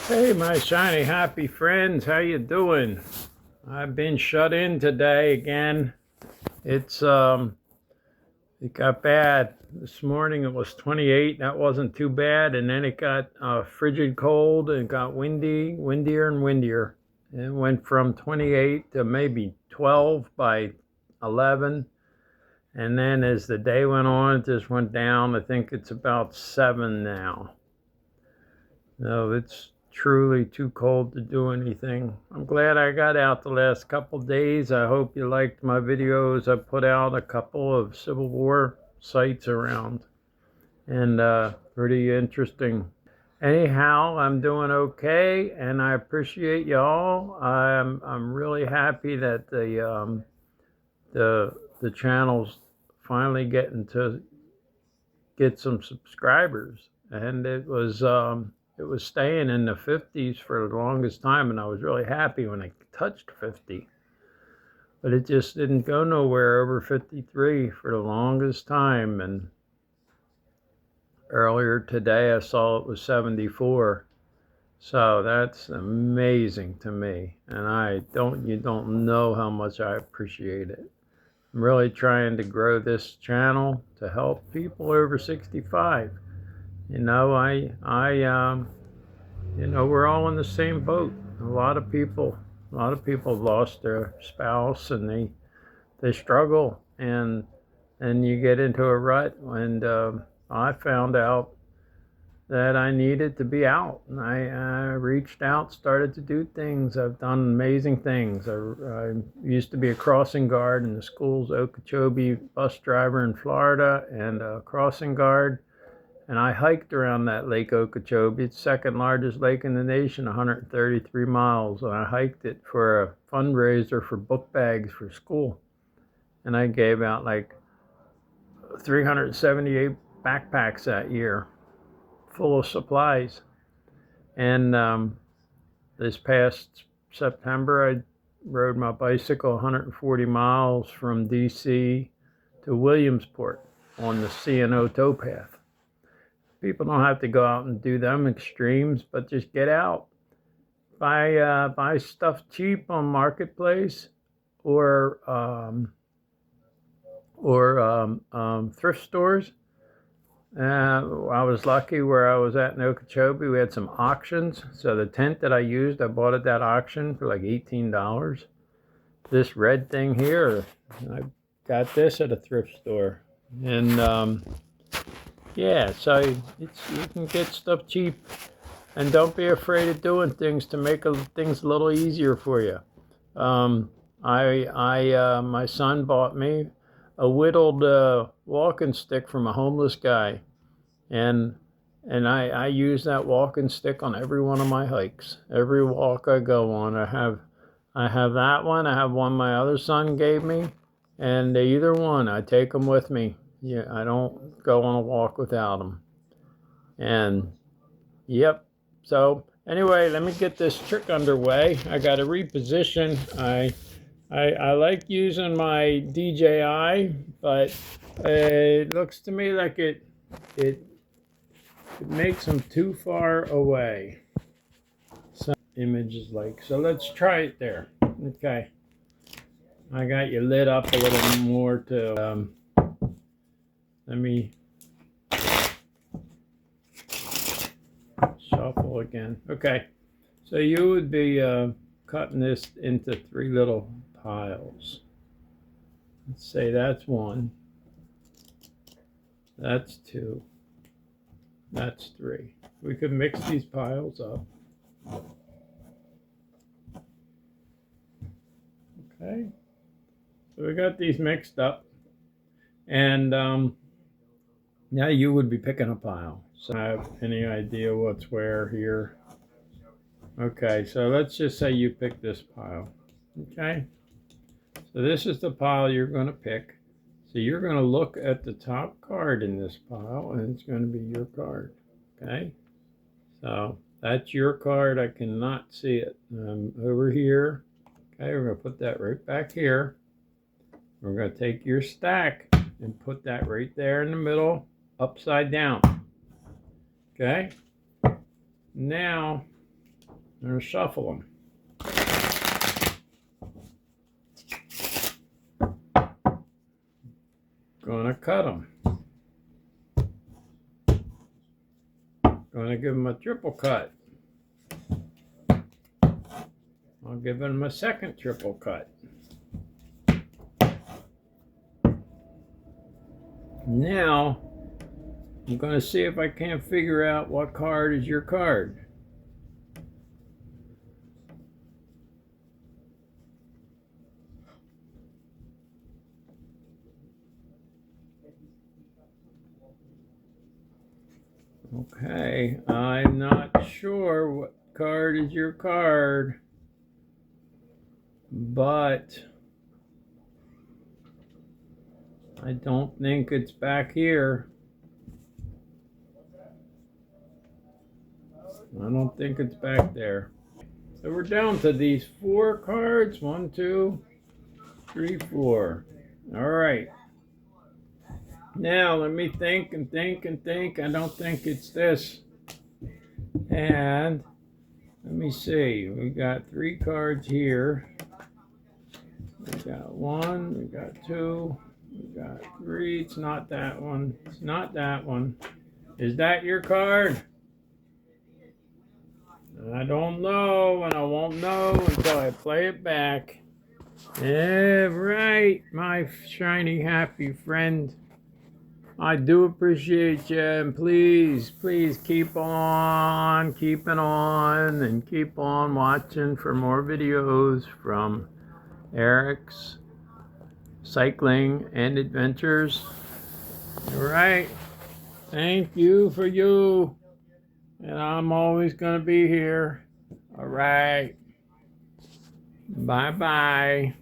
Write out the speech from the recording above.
Hey, my shiny happy friends, how you doing? I've been shut in today again. It's it got bad. This morning it was 28. That wasn't too bad, and then it got frigid cold and it got windier and windier. It went from 28 to maybe 12 by 11, and then as the day went on, it just went down. I think it's about 7 now. No, it's truly too cold to do anything. I'm glad I got out the last couple days. I hope you liked my videos. I put out a couple of Civil War sites around, and pretty interesting. Anyhow, I'm doing okay, and I appreciate y'all. I'm really happy that the channel's finally getting to get some subscribers, and it was staying in the 50s for the longest time, and I was really happy when it touched 50. But it just didn't go nowhere over 53 for the longest time. And earlier today, I saw it was 74. So that's amazing to me. And you don't know how much I appreciate it. I'm really trying to grow this channel to help people over 65. You know, we're all in the same boat. A lot of people lost their spouse, and they struggle, and you get into a rut. And I found out that I needed to be out, and I reached out, started to do things. I've done amazing things. I used to be a crossing guard in the schools, Okeechobee bus driver in Florida, and a crossing guard. And I hiked around that Lake Okeechobee. It's the second largest lake in the nation, 133 miles. And I hiked it for a fundraiser for book bags for school. And I gave out like 378 backpacks that year, full of supplies. And this past September, I rode my bicycle 140 miles from DC to Williamsport on the C&O towpath. People don't have to go out and do them extremes, but just get out. Buy stuff cheap on Marketplace or thrift stores. I was lucky where I was at in Okeechobee. We had some auctions. So the tent that I used, I bought at that auction for like $18. This red thing here, I got this at a thrift store. And yeah, so you can get stuff cheap, and don't be afraid of doing things to make things a little easier for you. My son bought me a whittled walking stick from a homeless guy, and I use that walking stick on every one of my hikes. Every walk I go on, I have that one. I have one my other son gave me, and either one, I take them with me. Yeah, I don't go on a walk without them. And yep. So anyway, let me get this trick underway. I got to reposition. I like using my DJI, but it looks to me like it makes them too far away. Some images like so. Let's try it there. Okay. I got you lit up a little more to. Let me shuffle again. Okay, so you would be cutting this into 3 little piles. Let's say that's 1, that's 2, that's 3. We could mix these piles up. Okay, so we got these mixed up, and now you would be picking a pile. So I have any idea what's where here? Okay, so let's just say you pick this pile. Okay, so this is the pile you're going to pick. So you're going to look at the top card in this pile, and it's going to be your card. Okay, so that's your card. I cannot see it. Over here. Okay, we're going to put that right back here. We're going to take your stack and put that right there in the middle, upside down. Okay, now I'm going to shuffle them. Going to cut them. Going to give them a triple cut. I'll give them a second triple cut. Now, I'm going to see if I can't figure out what card is your card. Okay, I'm not sure what card is your card, but I don't think it's back here. I don't think it's back there. So we're down to these 4 cards. 1, 2, 3, 4. All right. Now let me think and think and think. I don't think it's this. And let me see. We got 3 cards here. We got 1. We got 2. We got 3. It's not that one. It's not that one. Is that your card? I don't know, and I won't know until I play it back. Yeah, right, my shiny happy friend. I do appreciate you, and please keep on keeping on and keep on watching for more videos from Eric's Cycling and Adventures. All right, thank you for you, and I'm always going to be here. All right, bye-bye.